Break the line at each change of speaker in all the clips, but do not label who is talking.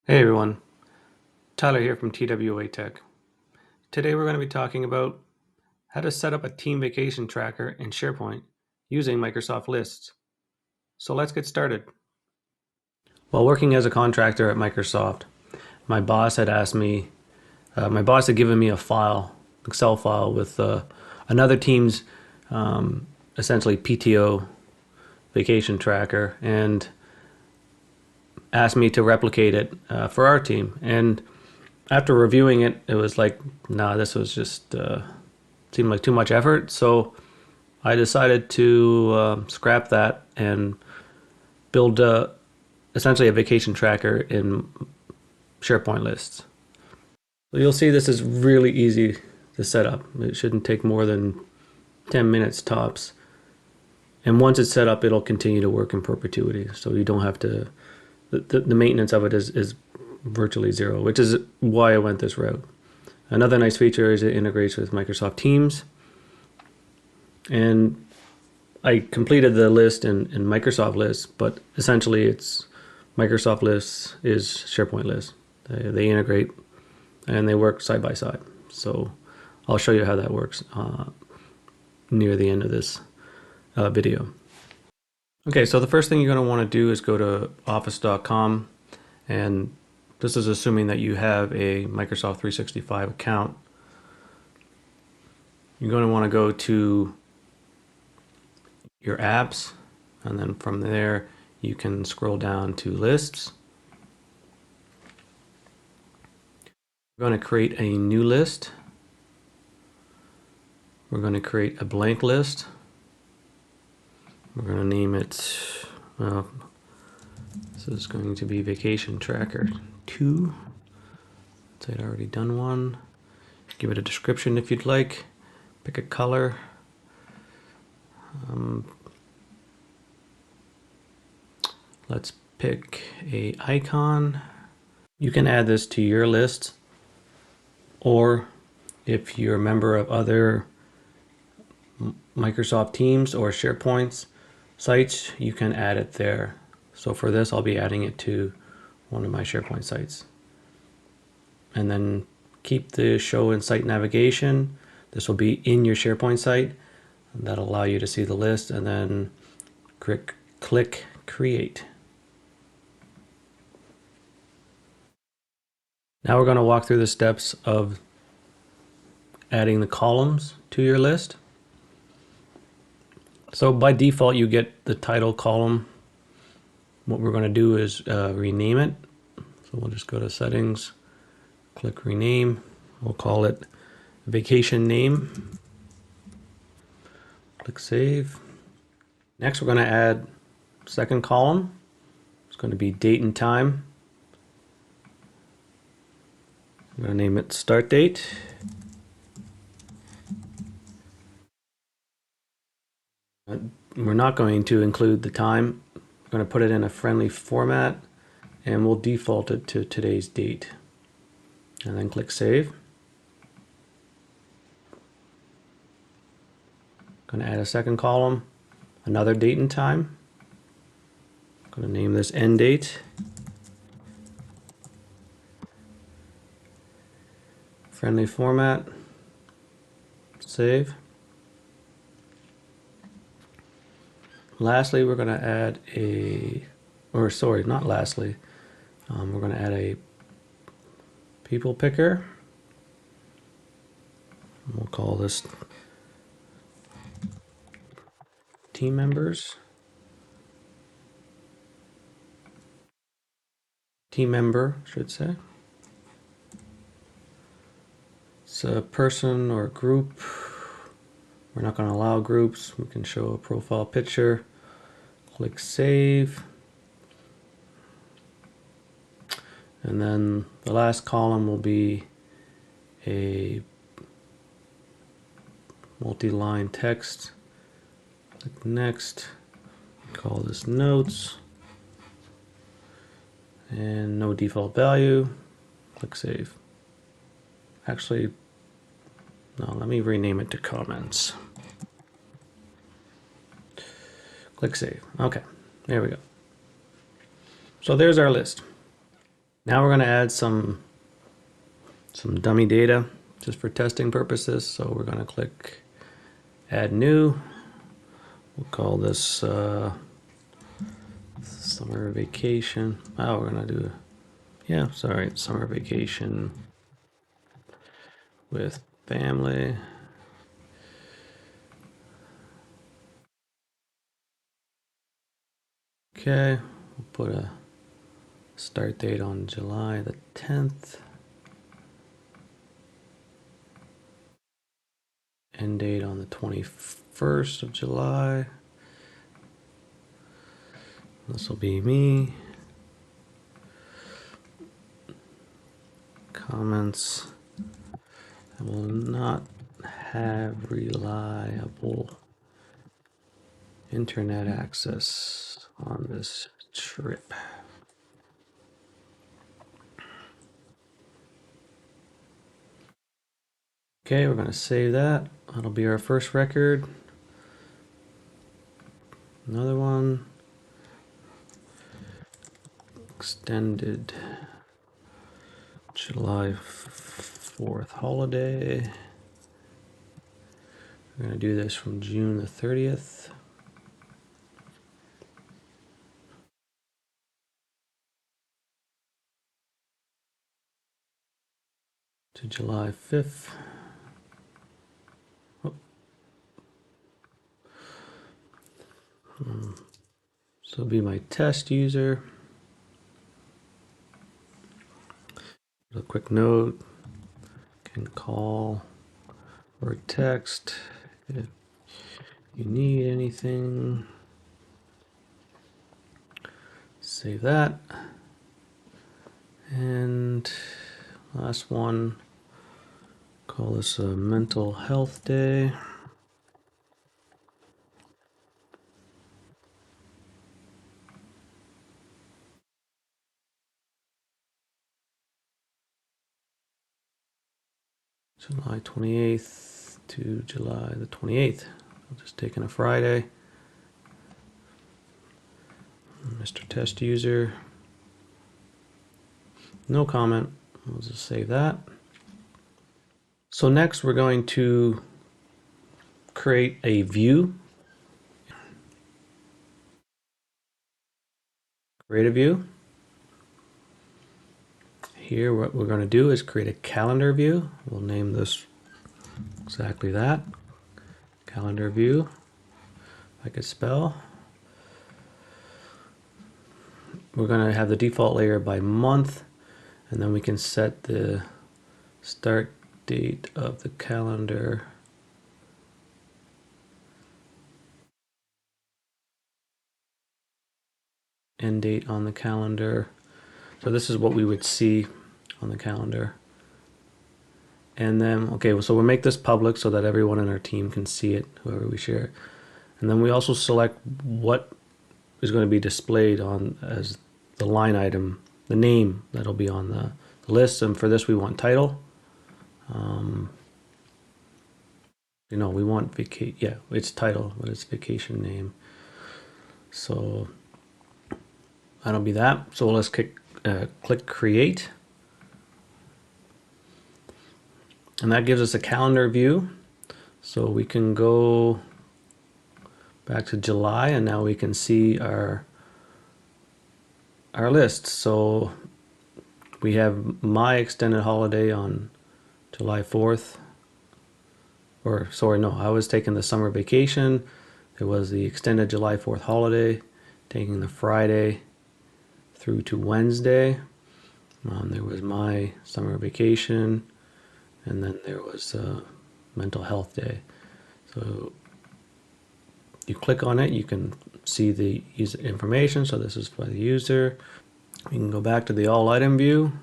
Hey everyone, Tyler here from TW-Waytek. Today we're going to be talking about how to set up a team vacation tracker in SharePoint using Microsoft Lists. So let's get started. While working as a contractor at Microsoft, my boss had given me a file, Excel file with another team's essentially PTO vacation tracker, and asked me to replicate it for our team. And after reviewing it, it was like, nah, this was just seemed like too much effort. So I decided to scrap that and build essentially a vacation tracker in SharePoint lists. So you'll see this is really easy to set up. It shouldn't take more than 10 minutes tops. And once it's set up, it'll continue to work in perpetuity. So you don't have to, the maintenance of it is virtually zero, which is why I went this route. Another nice feature is it integrates with Microsoft Teams. And I completed the list in Microsoft Lists, but essentially it's Microsoft Lists is SharePoint Lists. They integrate and they work side by side. So I'll show you how that works near the end of this video. Okay, so the first thing you're going to want to do is go to office.com, and this is assuming that you have a Microsoft 365 account. You're going to want to go to your apps, and then from there you can scroll down to lists. We're going to create a new list. We're going to create a blank list. We're going to name it, this is going to be Vacation Tracker 2. I'd already done one. Give it a description if you'd like. Pick a color. Let's pick a icon. You can add this to your list, or if you're a member of other Microsoft Teams or SharePoint sites, you can add it there. So for this, I'll be adding it to one of my SharePoint sites. And then keep the show in site navigation. This will be in your SharePoint site. That'll allow you to see the list, and then click create. Now we're going to walk through the steps of adding the columns to your list. So by default, you get the title column. What we're going to do is rename it. So we'll just go to settings, click rename. We'll call it vacation name. Click save. Next, we're going to add second column. It's going to be date and time. I'm going to name it start date. We're not going to include the time. We're going to put it in a friendly format, and we'll default it to today's date. And then click save. Going to add a second column, another date and time. I'm going to name this end date. Friendly format. Save. Lastly, we're going to add we're going to add a people picker. We'll call this team members. Team member, should say. It's a person or a group. We're not going to allow groups. We can show a profile picture. Click save. And then the last column will be a multi-line text. Click next. Call this notes. And no default value. Click save. Actually, no, let me rename it to comments. Click save. Okay, there we go. So there's our list. Now we're going to add some dummy data just for testing purposes. So we're going to click Add New. We'll call this Summer Vacation. Oh, we're going to do, yeah, sorry, Summer Vacation with Family. Okay, we'll put a start date on July the 10th. End date on the 21st of July. This will be me. Comments. I will not have reliable internet access on this trip. Okay, we're going to save that. That'll be our first record. Another one. Extended July 4th holiday. We're going to do this from June the 30th. To July 5th. Oh. So it'll be my test user. A quick note, can call or text if you need anything. Save that. And last one, call this a mental health day. July 28th to July the 28th. I'll just take in a Friday. Mr. Test User. No comment. We'll just save that. So next we're going to create a view. Create a view. Here what we're going to do is create a calendar view. We'll name this exactly that. Calendar view. I could spell. We're going to have the default layer by month, and then we can set the start date of the calendar. End date on the calendar. So this is what we would see on the calendar. And then, okay, so we'll make this public so that everyone in our team can see it, whoever we share. And then we also select what is going to be displayed on as the line item, the name that'll be on the list. And for this, we want title. We want it's title, but it's vacation name. So that'll be that. So let's click create. And that gives us a calendar view. So we can go back to July, and now we can see our list. So we have my extended holiday on July 4th. Or sorry, no, I was taking the summer vacation. There was the extended July 4th holiday, taking the Friday through to Wednesday. There was my summer vacation, and then there was a mental health day. So you click on it, you can see the user information. So this is for the user. You can go back to the all item view.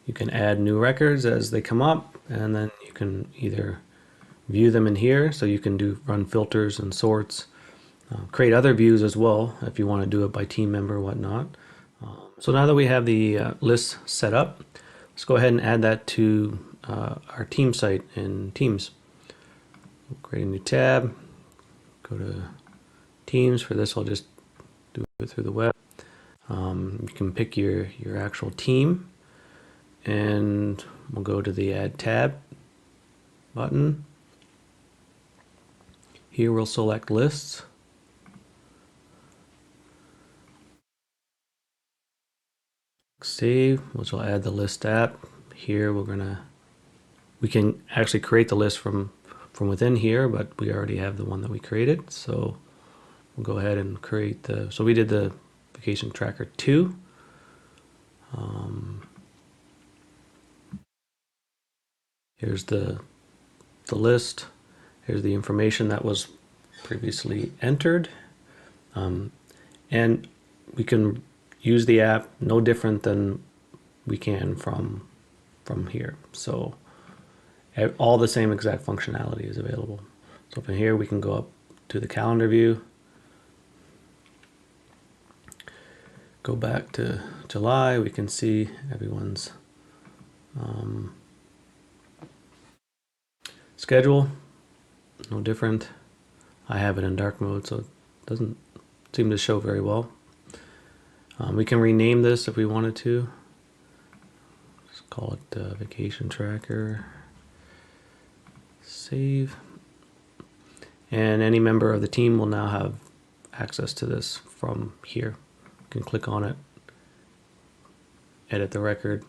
You can add new records as they come up, and then you can either view them in here. So you can run filters and sorts, create other views as well if you want to do it by team member or whatnot. So now that we have the list set up, let's go ahead and add that to our team site in Teams. We'll create a new tab, go to Teams. For this, I'll just do it through the web. You can pick your actual team, and we'll go to the Add Tab button. Here we'll select Lists. Save, which will add the list app. Here we can actually create the list from within here, but we already have the one that we created. So we'll go ahead and create so we did the vacation tracker 2. Here's the list. Here's the information that was previously entered. And we can use the app no different than we can from here. So all the same exact functionality is available. So from here we can go up to the calendar view, go back to July. We can see everyone's schedule, no different. I have it in dark mode, so it doesn't seem to show very well. We can rename this if we wanted to. Just call it vacation tracker. Save. And any member of the team will now have access to this from here. You can click on it, edit the record.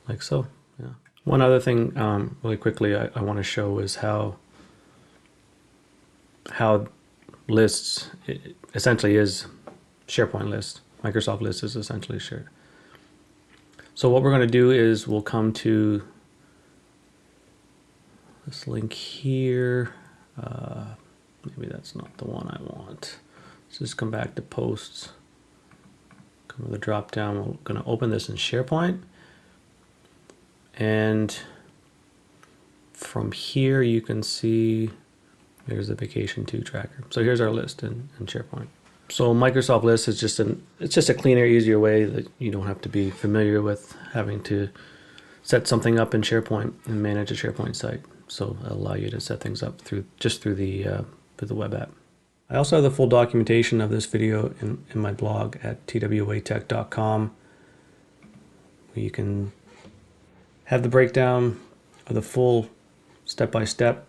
Like so, yeah. One other thing, really quickly, I want to show is how lists essentially is SharePoint list. Microsoft list is essentially shared. So what we're going to do is we'll come to this link here. Maybe that's not the one I want. Let's just come back to posts. Come to the drop down. We're going to open this in SharePoint. And from here you can see there's the vacation 2 tracker. So here's our list in SharePoint. So Microsoft List is it's just a cleaner, easier way that you don't have to be familiar with having to set something up in SharePoint and manage a SharePoint site. So it'll allow you to set things up through the web app. I also have the full documentation of this video in my blog at TW-Waytek.com, where you can have the breakdown of the full step-by-step,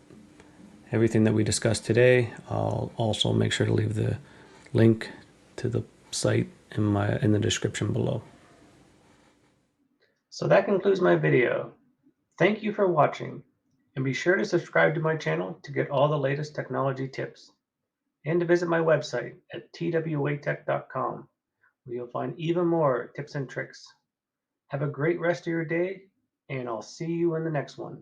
everything that we discussed today. I'll also make sure to leave the link to the site in the description below. So that concludes my video. Thank you for watching, and be sure to subscribe to my channel to get all the latest technology tips, and to visit my website at TW-Waytek.com, where you'll find even more tips and tricks. Have a great rest of your day, and I'll see you in the next one.